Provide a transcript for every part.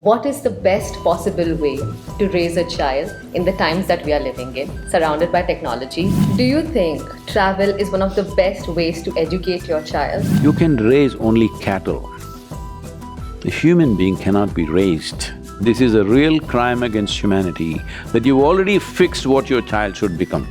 What is the best possible way to raise a child in the times that we are living in, surrounded by technology? Do you think travel is one of the best ways to educate your child? You can raise only cattle. A human being cannot be raised. This is a real crime against humanity, that you've already fixed what your child should become.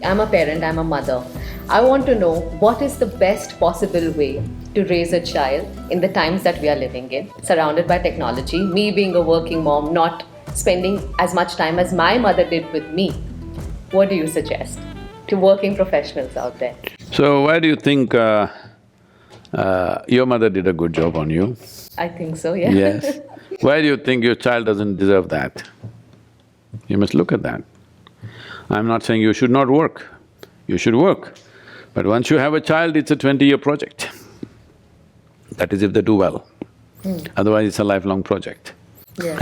I'm a parent, I'm a mother. I want to know what is the best possible way to raise a child in the times that we are living in, surrounded by technology, me being a working mom, not spending as much time as my mother did with me. What do you suggest to working professionals out there? So why do you think your mother did a good job on you? I think so, yeah. Yes. Why do you think your child doesn't deserve that? You must look at that. I'm not saying you should not work, you should work. But once you have a child, it's a 20-year project. That is if they do well. Otherwise, it's a lifelong project. Yeah.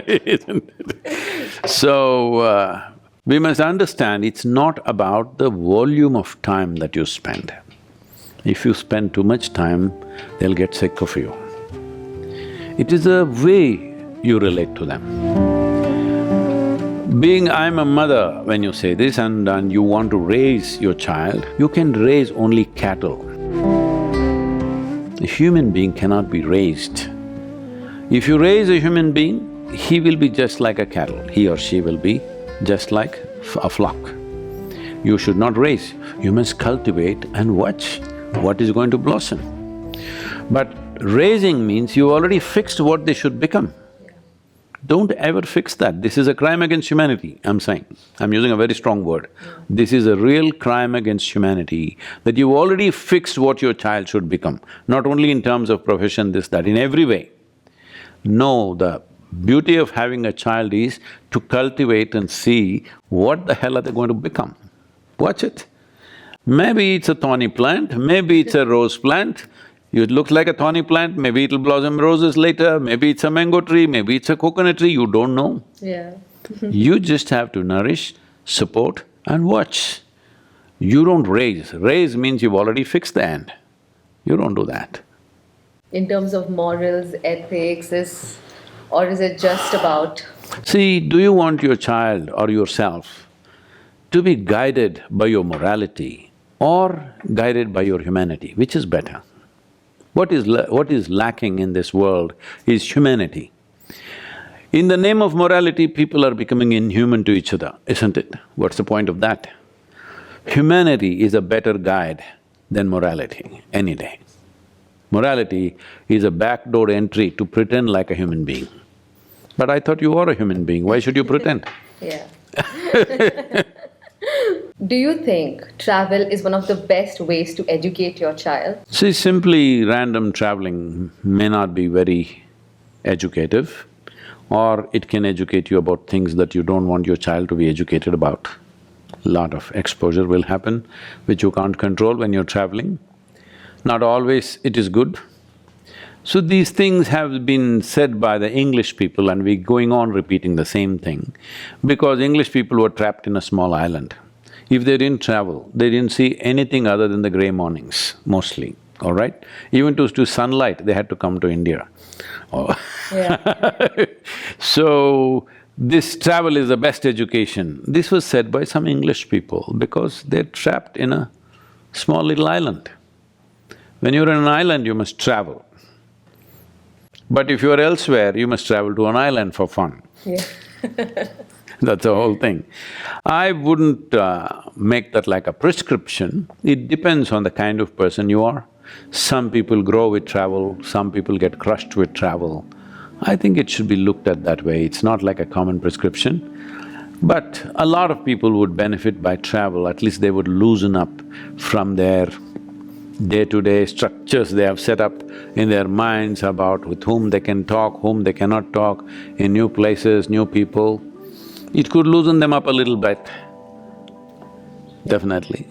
Isn't it? So, we must understand it's not about the volume of time that you spend. If you spend too much time, they'll get sick of you. It is the way you relate to them. Being I'm a mother, when you say this and you want to raise your child, you can raise only cattle. A human being cannot be raised. If you raise a human being, he will be just like a cattle, he or she will be just like a flock. You should not raise, you must cultivate and watch what is going to blossom. But raising means you already fixed what they should become. Don't ever fix that. This is a crime against humanity, I'm saying. I'm using a very strong word. This is a real crime against humanity, that you've already fixed what your child should become, not only in terms of profession, this, that, in every way. No, the beauty of having a child is to cultivate and see what the hell are they going to become. Watch it. Maybe it's a thorny plant, maybe it's a rose plant. It looks like a thorny plant, maybe it'll blossom roses later, maybe it's a mango tree, maybe it's a coconut tree, you don't know. Yeah. You just have to nourish, support and watch. You don't raise. Raise means you've already fixed the end. You don't do that. In terms of morals, ethics, or is it just about… See, do you want your child or yourself to be guided by your morality or guided by your humanity? Which is better? What is lacking in this world is humanity. In the name of morality, people are becoming inhuman to each other, isn't it? What's the point of that? Humanity is a better guide than morality, any day. Morality is a backdoor entry to pretend like a human being. But I thought you are a human being, why should you pretend? Yeah. Do you think travel is one of the best ways to educate your child? See, simply random traveling may not be very educative, or it can educate you about things that you don't want your child to be educated about. Lot of exposure will happen, which you can't control when you're traveling. Not always it is good. So these things have been said by the English people and we're going on repeating the same thing, because English people were trapped in a small island. If they didn't travel, they didn't see anything other than the grey mornings, mostly, all right? Even to sunlight, they had to come to India. Oh. Yeah. So, this travel is the best education. This was said by some English people because they're trapped in a small little island. When you're in an island, you must travel. But if you're elsewhere, you must travel to an island for fun. Yeah. That's the whole thing. I wouldn't make that like a prescription, it depends on the kind of person you are. Some people grow with travel, some people get crushed with travel. I think it should be looked at that way, it's not like a common prescription. But a lot of people would benefit by travel, at least they would loosen up from their day-to-day structures they have set up in their minds about with whom they can talk, whom they cannot talk, in new places, new people. It could loosen them up a little bit, definitely.